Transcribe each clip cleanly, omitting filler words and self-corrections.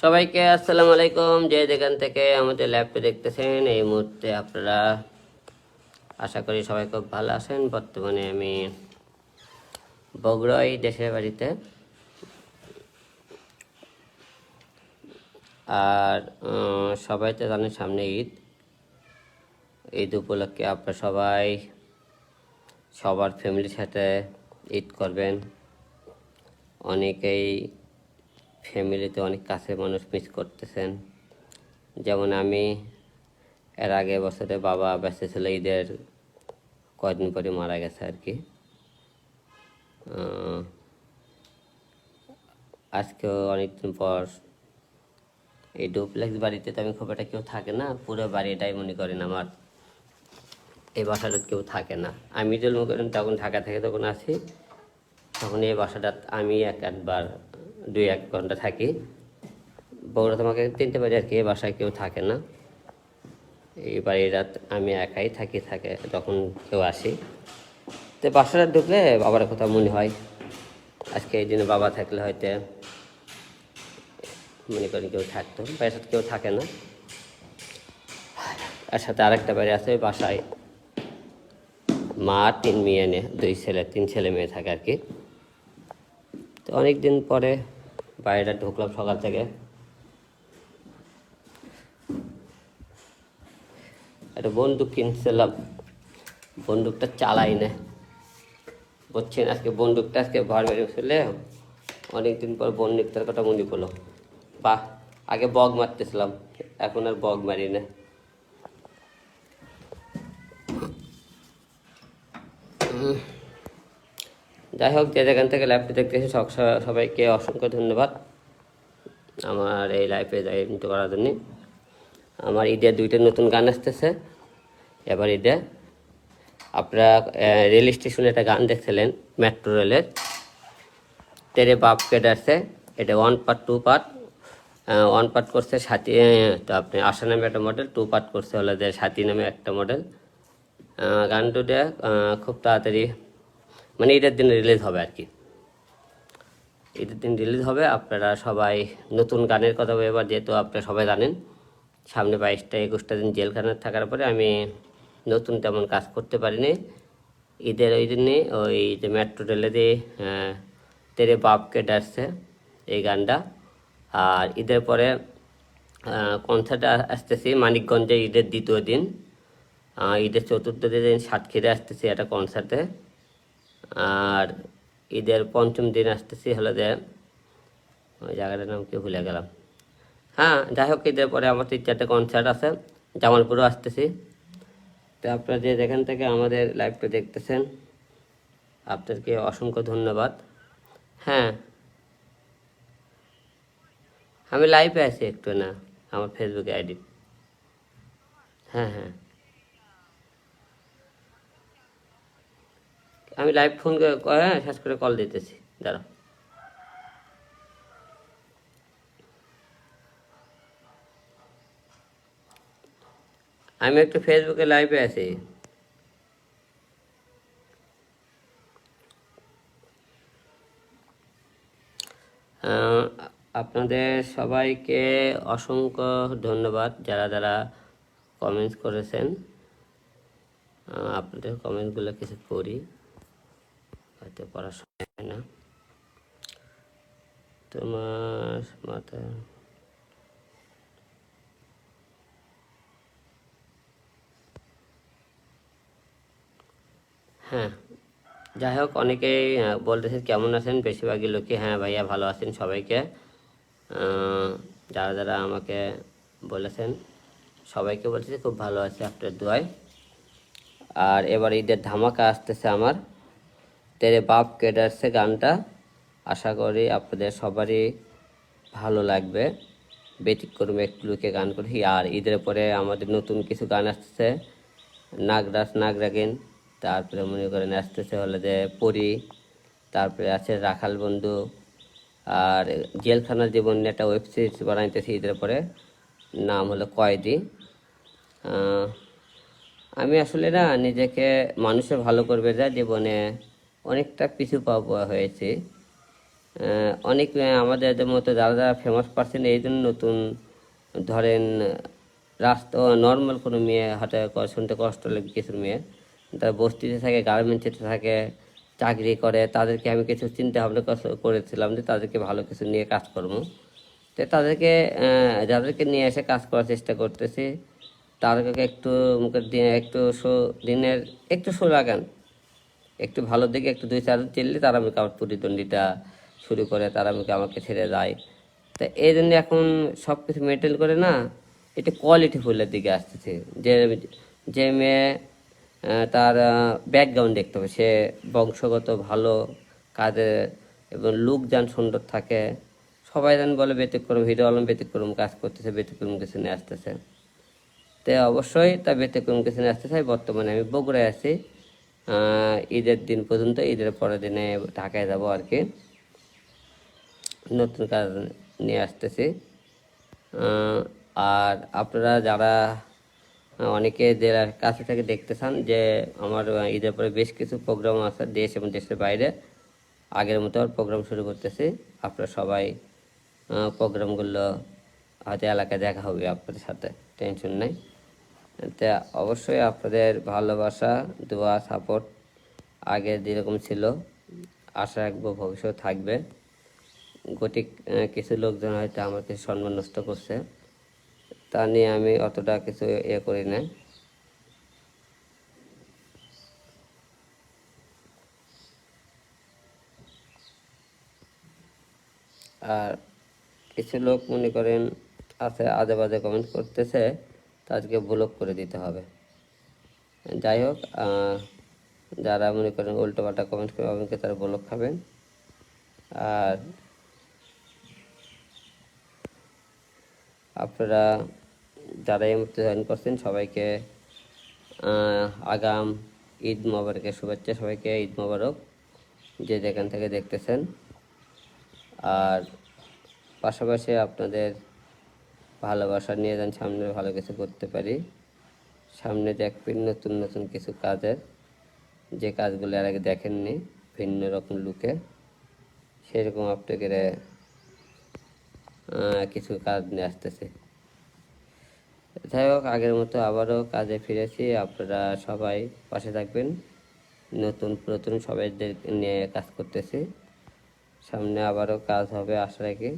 সবাইকে আসসালামু আলাইকুম। যে যেখান থেকে আমাদের ল্যাবটা দেখতেছেন এই মুহূর্তে আপনারা আশা করি সবাই খুব ভালো আছেন। বর্তমানে আমি বগুড়ায় দেশের বাড়িতে। আর সবাই তো জানেন সামনে ঈদ। ঈদ উপলক্ষে আপনারা সবাই সবার ফ্যামিলির সাথে ঈদ করবেন। অনেকেই ফ্যামিলিতে অনেক কাছে মানুষ মিস করতেছেন, যেমন আমি। এর আগে বছরে বাবা বেঁচে ছিল, ঈদের কয়েকদিন পরে মারা গেছে আর কি। আজকেও অনেকদিন পর এই ডুপ্লেক্স বাড়িতে তো আমি খুব একটা কেউ থাকে না, পুরো বাড়িটাই মনে করেন আমার। এই বাসাটা কেউ থাকে না। আমি জন্ম করেন তখন ঢাকা থেকে তখন আসি, তখন এই বাসাটা আমি একবার 2-1 ঘন্টা থাকি। বগুড়া তোমাকে চিনতে পারি আর কি। এই বাসায় কেউ থাকে না, এই বাড়ির রাত আমি একাই থাকে যখন কেউ আসি। তো বাসাটা ঢুকলে বাবার কথা মনে হয়। আজকে এই দিনে বাবা থাকলে হয়তো মনে করেন কেউ থাকতো, বাড়ির সাথে কেউ থাকে না। এর সাথে আরেকটা বাড়ি আছে, ওই বাসায় মা 3 মেয়ে নিয়ে 3 ছেলে মেয়ে থাকে আর কি। তো অনেক দিন পরে বাড়িটা ঢুকলাম সকাল থেকে। একটা বন্দুক কিনছিলাম, বন্দুকটা চালাই না, বুঝছেন। আজকে বন্দুকটা আজকে ঘর বেরিয়ে ফেলে অনেকদিন পর বন্দুকটার কথা মনে পড়লো। বাহ, আগে বগ মারতেছিলাম, এখন আর বগ মারি না। যাই হোক, যে যেখান থেকে লাইভটি দেখতেছি সবাইকে অসংখ্য ধন্যবাদ আমার এই লাইভে জয়েন করার জন্য। আমার ঈদে 2টা নতুন গান আসতেছে এবার ঈদে। আপনারা রেল স্টেশনে একটা গান দেখছিলেন, মেট্রো রেলের, তেরে বাপ কে ডারছে। এটা 1 পার্ট 2 পার্ট। 1 পার্ট করছে সাথী, তো আপনি আশা নামে একটা মডেল, 2 পার্ট করছে হলো যে সাথী নামে একটা মডেল। গান দুটা খুব তাড়াতাড়ি মানে ঈদের দিন রিলিজ হবে আর কি। ঈদের দিন রিলিজ হবে। আপনারা সবাই নতুন গানের কথা এবার, যেহেতু আপনারা সবাই জানেন সামনে 22টা 21টা দিন জেলখানা থাকার পরে আমি নতুন তেমন কাজ করতে পারিনি। ঈদের ওই দিনে ওই যে মেট্রো রেলে দিয়ে তেরে বাপকে ডাকছে এই গানটা। আর ঈদের পরে কনসার্টে আসতেছি মানিকগঞ্জে ঈদের 2য় দিন। ঈদের 4র্থ দিন সাতক্ষীরে আসতেছি একটা কনসার্টে। আর ঈদের 5ম দিন আসতেছি হলো যে ওই জায়গাটার নাম কি ভুলে গেলাম। হ্যাঁ, যাই হোক, ঈদের পরে আমার 3-4টে কনসার্ট আছে, জামালপুরও আসতেছি। তো আপনারা যে যেখান থেকে আমাদের লাইভটা দেখতেছেন আপনাদেরকে অসংখ্য ধন্যবাদ। হ্যাঁ, আমি লাইভে আছি একটু, না আমার ফেসবুকে আইডি। হ্যাঁ হ্যাঁ, আমি লাইভ ফোন করে শেষ করে কল দিতেছি, দাঁড়াও। আমি একটু ফেসবুকে লাইভে আছি। আপনাদের সবাইকে অসংখ্য ধন্যবাদ যারা যারা কমেন্টস করেছেন। আপনাদের কমেন্টসগুলো কিছু পড়ি, হয়তো পড়ার সময় হয় না। তোমার মাথা, হ্যাঁ, যাই হোক, অনেকেই বলতেছেন কেমন আছেন। বেশিরভাগই লোকই হ্যাঁ ভাইয়া ভালো আছেন। সবাইকে যারা যারা আমাকে বলেছেন সবাইকে বলতেছি খুব ভালো আছে আপনার দোয়ায়। আর এবার ঈদের ধামাকা আসতেছে আমার, তেরে বাপ কে ডারছে গানটা। আশা করি আপনাদের সবারই ভালো লাগবে। ব্যতিক্রমে একটু লুকে গান করি। আর ঈদের পরে আমাদের নতুন কিছু গান আসতেছে, নাগরাজ নাগরাগিন, তারপরে মনে করেন আসতেছে হলো যে পরি, তারপরে আছে রাখাল বন্ধু। আর জেলখানার জীবন নিয়ে একটা ওয়েব সিরিজ বানাইতেছি ঈদের পরে, নাম হলো কয়েদি। আমি আসলে না নিজেকে মানুষে ভালো করবে যা জীবনে অনেকটা পিছু পাওয়া হয়েছে। অনেক আমাদের মতো যারা যারা ফেমাস পার্সন এই জন্য নতুন ধরেন রাস্তা নর্মাল কোনো মেয়ে হাঁটা শুনতে কষ্ট লাগে কিছু মেয়ে তারা বস্তিতে থাকে গার্মেন্টসে থাকে চাকরি করে তাদেরকে আমি কিছু চিন্তা ভাবনা করেছিলাম যে তাদেরকে ভালো কিছু নিয়ে কাজ করবো তো তাদেরকে যাদেরকে নিয়ে এসে কাজ করার চেষ্টা করতেছি তাদেরকে একটু মুখের দিনে একটু দিনের একটু শো লাগান একটু ভালো দিকে একটু 2-4 দিন চিনলে তারা আমাকে আবার প্রতিদ্বন্দ্বিতা শুরু করে তারা আমাকে ছেড়ে যায় তা এই জন্য এখন সব কিছু মেনটেন করে না এটা কোয়ালিটি ফুলের দিকে আসতেছে যে যে মেয়ে তার ব্যাকগ্রাউন্ড দেখতে হবে সে বংশগত ভালো কাজে এবং লুক যান সুন্দর থাকে সবাই যেন বলে ব্যতিক্রম হিরো আলম ব্যতিক্রম কাজ করতেছে ব্যতিক্রম কিছু নিয়ে আসতেছে তো অবশ্যই তা ব্যতিক্রম কিছু নিয়ে আসতে চাই বর্তমানে আমি বগুড়ায় আছি ঈদের দিন পর্যন্ত ঈদের পরের দিনে ঢাকায় যাব আর কি নতুন কাজ নিয়ে আসতেছি আর আপনারা যারা অনেকে জেলার কাছে থেকে দেখতে চান যে আমার ঈদের পরে বেশ কিছু প্রোগ্রাম আছে দেশ এবং দেশের বাইরে আগের মতো প্রোগ্রাম শুরু করতেছি আপনারা সবাই প্রোগ্রামগুলো হয়তো এলাকায় দেখা হবে আপনাদের সাথে টেনশন নেই তা অবশ্যই আপনাদের ভালোবাসা দোয়া সাপোর্ট আগে যেরকম ছিল আশা রাখবো ভবিষ্যৎ থাকবে গতিক কিছু লোকজন হয়তো আমার কিছু সম্মান নষ্ট করছে তা নিয়ে আমি অতটা কিছু করি না আর কিছু লোক মনে করেন আছে আজে বাজে কমেন্ট করতেছে তাদেরকে ব্লক করে দিতে হবে যাই হোক যারা মনে করেন উল্টো পাল্টা কমেন্ট করে আমাকে তারা ব্লক খাবেন আর আপনারা যারা এই মুহূর্তে জয়েন করছেন সবাইকে আগাম ঈদ মোবারকের শুভেচ্ছা সবাইকে ঈদ মোবারক যে যেখান থেকে দেখতেছেন আর পাশাপাশি আপনাদের ভালোবাসা নিয়ে যেন সামনে ভালো কিছু করতে পারি সামনে দেখবেন নতুন নতুন কিছু কাজের যে কাজগুলো এর আগে দেখেননি ভিন্ন রকম লুকে সেরকম আপনাকে কিছু কাজ নিয়ে আসতেছে যাই হোক আগের মতো আবারও কাজে ফিরেছি আপনারা সবাই পাশে থাকবেন নতুন পুরাতন সবাইদের নিয়ে কাজ করতেছি সামনে আবারও কাজ হবে আশা রাখি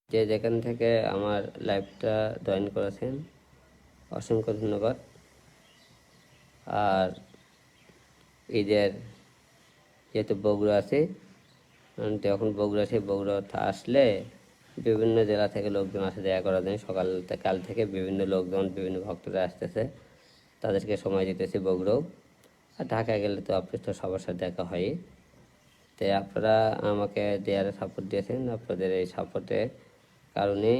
যে যেখান থেকে আমার লাইভটা জয়েন করেছেন অসংখ্য ধন্যবাদ আর ঈদের যেহেতু বগুড়া আছে এখন বগুড়া আছে বগুড়া আসলে বিভিন্ন জেলা থেকে লোকজন আসে দেখা করার জন্য কাল থেকে বিভিন্ন লোকজন বিভিন্ন ভক্তরা আসতেছে তাদেরকে সময় দিতেছি বগুড়াও আর ঢাকায় গেলে তো আপনার তো সবার সাথে দেখা হয় তাই আপনারা আমাকে দেয়ারে সাপোর্ট দিয়েছেন আপনাদের এই সাপোর্টের কারণে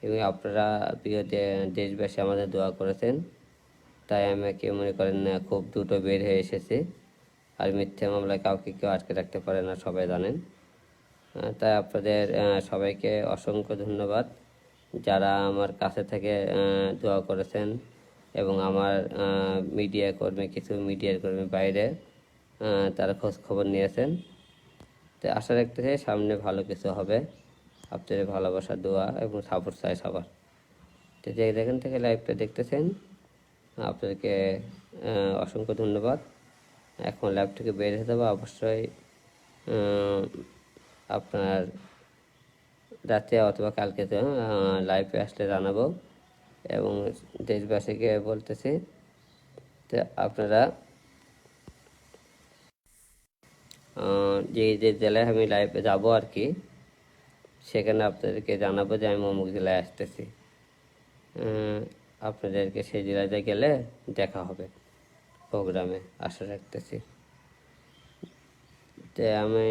এবং আপনারা প্রিয় দেশবাসী আমাদের দোয়া করেছেন তাই আমাকে মনে করেন খুব দ্রুত বের হয়ে এসেছে আর মিথ্যে মামলায় কাউকে কেউ আটকে রাখতে পারে না সবাই জানেন তাই আপনাদের সবাইকে অসংখ্য ধন্যবাদ যারা আমার কাছে থেকে দোয়া করেছেন এবং আমার কিছু মিডিয়ার কর্মী বাইরে তারা খোঁজ খবর নিয়েছেন তো আশা রাখতে চাই সামনে ভালো কিছু হবে আপনাদের ভালোবাসা দোয়া এবং সাপোর্ট চাই সবার তো যে যেখান থেকে লাইভটা দেখতেছেন আপনাদেরকে অসংখ্য ধন্যবাদ এখন লাইভ থেকে বের হয়ে যাবো অবশ্যই আপনার রাতে অথবা কালকে লাইভে আসলে জানাবো এবং দেশবাসীকে বলতেছি তো আপনারা যে যে জেলায় আমি লাইভে যাবো আর কি সেখানে আপনাদেরকে জানাবো যে আমি অমুক জেলায় আসতেছি আপনাদেরকে সেই জেলায় গেলে দেখা হবে প্রোগ্রামে আশা রাখতেছি তো আমি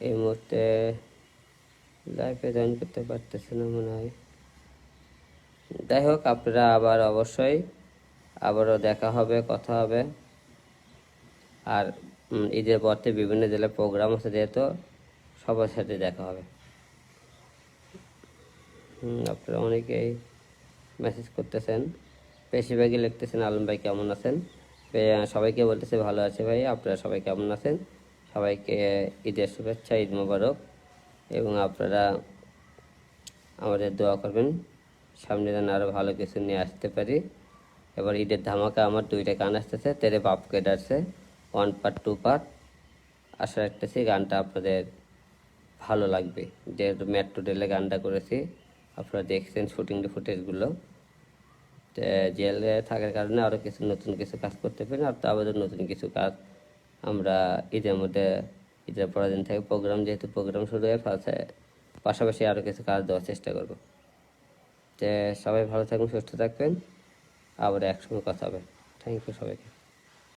এই মুহূর্তে লাইভে জয়েন করতে পারতেছি না মনে হয় যাই হোক আপনারা আবার অবশ্যই আবারও দেখা হবে কথা হবে আর ঈদের পরতে বিভিন্ন জেলায় প্রোগ্রাম আছে যেহেতু সবার সাথে দেখা হবে আপনারা অনেকেই মেসেজ করতেছেন বেশিরভাগই লিখতেছেন আলম ভাই কেমন আছেন। সবাইকে বলতেছে ভালো আছে ভাই, আপনারা সবাই কেমন আছেন। সবাইকে ঈদের শুভেচ্ছা, ঈদ মোবারক। এবং আপনারা আমাদের দোয়া করবেন, সামনে যেন আরও ভালো কিছু নিয়ে আসতে পারি। এবার ঈদের ধামাকা আমার 2টা গান আসতেছে, তেরে বাপকে ডারছে 1 পার্ট 2 পার্ট। আশা রাখতেছি গানটা আপনাদের ভালো লাগবে। যেহেতু মেট্রো রেলে গানটা করেছি, আপনারা দেখছেন শুটিং ফুটেজগুলো। জেলে থাকার কারণে আরও কিছু নতুন কিছু কাজ করতে পারি, আর তারপরে নতুন কিছু কাজ আমরা ঈদের মধ্যে, ঈদের পরের দিন থেকে প্রোগ্রাম, যেহেতু প্রোগ্রাম শুরু হয়ে ফেলছে, পাশাপাশি আরও কিছু কাজ দেওয়ার চেষ্টা করব। সবাই ভালো থাকবেন, সুস্থ থাকবেন, আবার একসঙ্গে কথা হবে। থ্যাংক ইউ সবাইকে।